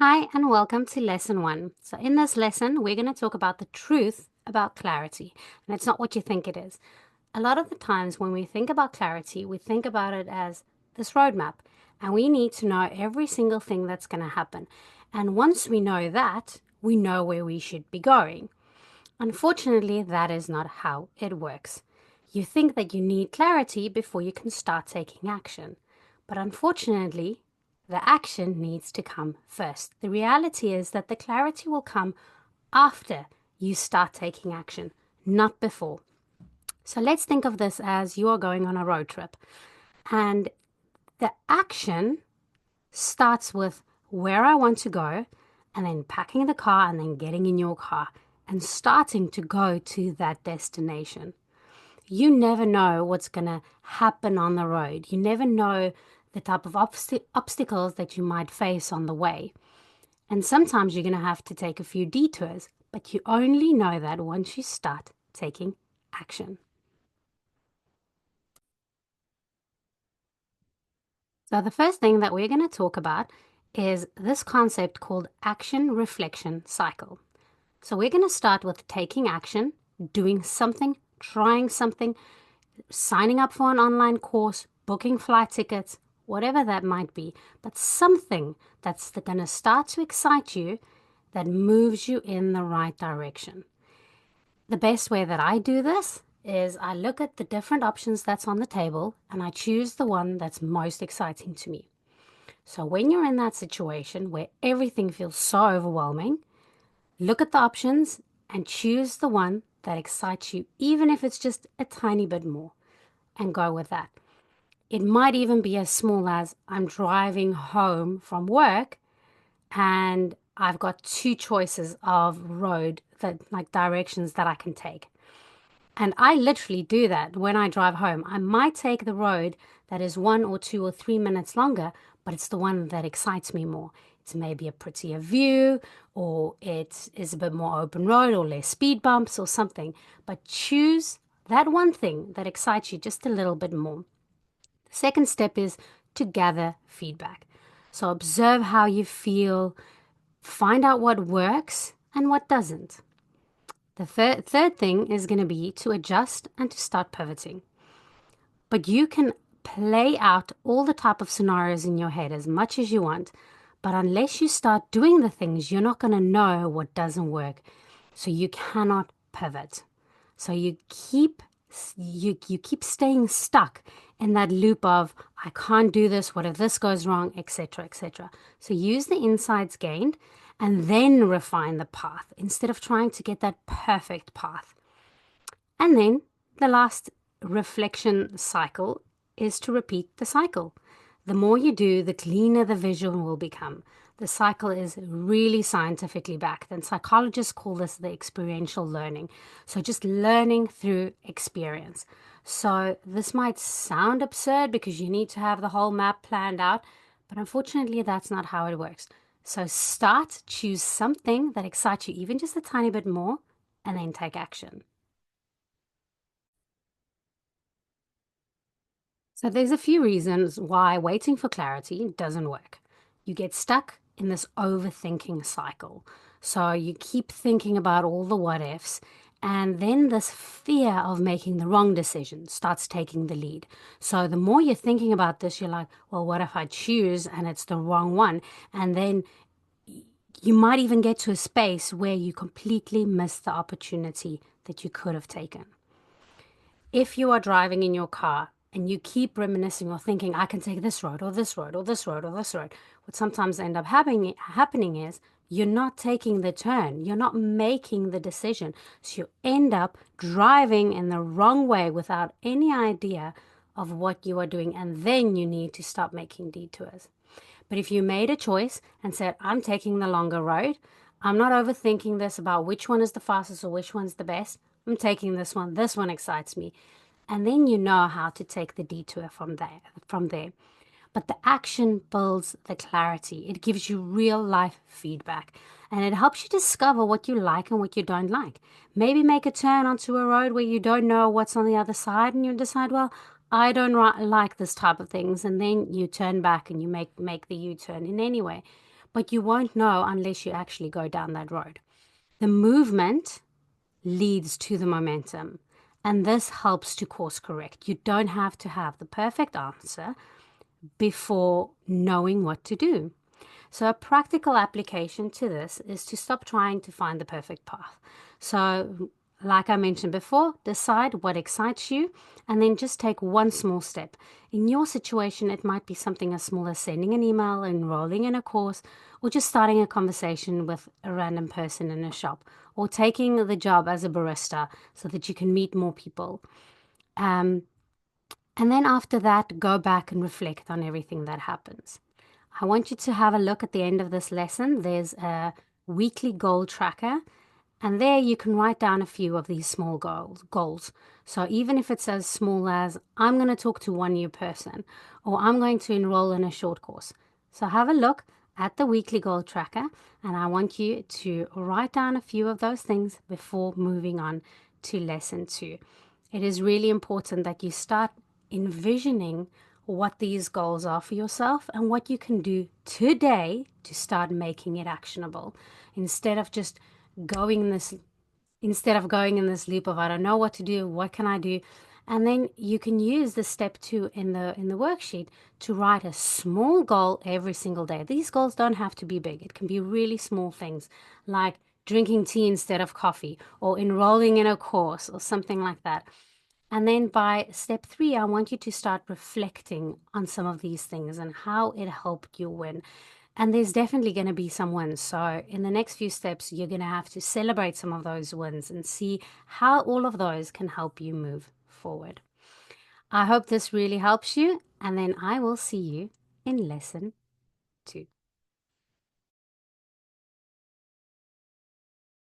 Hi, and welcome to lesson one. So, in this lesson, we're going to talk about the truth about clarity, and it's not what you think it is. A lot of the times, when we think about clarity, we think about it as this roadmap, and we need to know every single thing that's going to happen. And once we know that, we know where we should be going. Unfortunately, that is not how it works. You think that you need clarity before you can start taking action. But unfortunately, the action needs to come first. The reality is that the clarity will come after you start taking action, not before. So let's think of this as you are going on a road trip, and the action starts with where I want to go, and then packing the car, and then getting in your car and starting to go to that destination. You never know what's going to happen on the road. You never know the type of obstacles that you might face on the way. And sometimes you're going to have to take a few detours, but you only know that once you start taking action. So, the first thing that we're going to talk about is this concept called action reflection cycle. So, we're going to start with taking action, doing something, trying something, signing up for an online course, booking flight tickets, whatever that might be, but something that's going to start to excite you that moves you in the right direction. The best way that I do this is I look at the different options that's on the table and I choose the one that's most exciting to me. So when you're in that situation where everything feels so overwhelming, look at the options and choose the one that excites you, even if it's just a tiny bit more, and go with that. It might even be as small as I'm driving home from work and I've got two choices of road that like directions that I can take. And I literally do that when I drive home. I might take the road that is 1 or 2 or 3 minutes longer, but it's the one that excites me more. It's maybe a prettier view, or it is a bit more open road, or less speed bumps, or something. But choose that one thing that excites you just a little bit more. The second step is to gather feedback. So observe how you feel, find out what works and what doesn't. The third thing is going to be to adjust and to start pivoting. But you can play out all the type of scenarios in your head as much as you want, but unless you start doing the things, you're not going to know what doesn't work. So you cannot pivot. So you keep staying stuck in that loop of I can't do this, what if this goes wrong, etc., etc. So use the insights gained and then refine the path instead of trying to get that perfect path. And then the last reflection cycle is to repeat the cycle. The more you do, the cleaner the vision will become. The cycle is really scientifically backed, and psychologists call this the experiential learning. So, just learning through experience. So, this might sound absurd because you need to have the whole map planned out, but unfortunately, that's not how it works. So, choose something that excites you even just a tiny bit more, and then take action. So there's a few reasons why waiting for clarity doesn't work. You get stuck in this overthinking cycle. So you keep thinking about all the what ifs, and then this fear of making the wrong decision starts taking the lead. So the more you're thinking about this, you're like, well, what if I choose and it's the wrong one? And then you might even get to a space where you completely miss the opportunity that you could have taken. If you are driving in your car and you keep reminiscing or thinking, I can take this road or this road or this road or this road, what sometimes end up happening is you're not taking the turn. You're not making the decision. So you end up driving in the wrong way without any idea of what you are doing. And then you need to stop making detours. But if you made a choice and said, I'm taking the longer road, I'm not overthinking this about which one is the fastest or which one's the best. I'm taking this one excites me. And then you know how to take the detour from there. But the action builds the clarity. It gives you real life feedback and it helps you discover what you like and what you don't like. Maybe make a turn onto a road where you don't know what's on the other side and you decide, well, I don't like this type of things. And then you turn back and you make the U-turn in any way. but you won't know unless you actually go down that road. The movement leads to the momentum, and this helps to course correct. You don't have to have the perfect answer before knowing what to do. So, a practical application to this is to stop trying to find the perfect path. So, like I mentioned before, decide what excites you and then just take one small step. In your situation, it might be something as small as sending an email, enrolling in a course, or just starting a conversation with a random person in a shop, or taking the job as a barista so that you can meet more people. Um, and then after that, go back and reflect on everything that happens. I want you to have a look at the end of this lesson. There's a weekly goal tracker, and there you can write down a few of these small goals. So even if it's as small as I'm going to talk to one new person, or I'm going to enroll in a short course. So have a look at the weekly goal tracker, and I want you to write down a few of those things before moving on to lesson 2. It is really important that you start envisioning what these goals are for yourself and what you can do today to start making it actionable instead of just going in this going in this loop of I don't know what to do, what can I do? And then you can use the step 2 in the worksheet to write a small goal every single day. These goals don't have to be big. It can be really small things like drinking tea instead of coffee or enrolling in a course or something like that. And then by step 3, I want you to start reflecting on some of these things and how it helped you win. And there's definitely going to be some wins. So in the next few steps, you're going to have to celebrate some of those wins and see how all of those can help you move forward. I hope this really helps you. And then I will see you in lesson 2.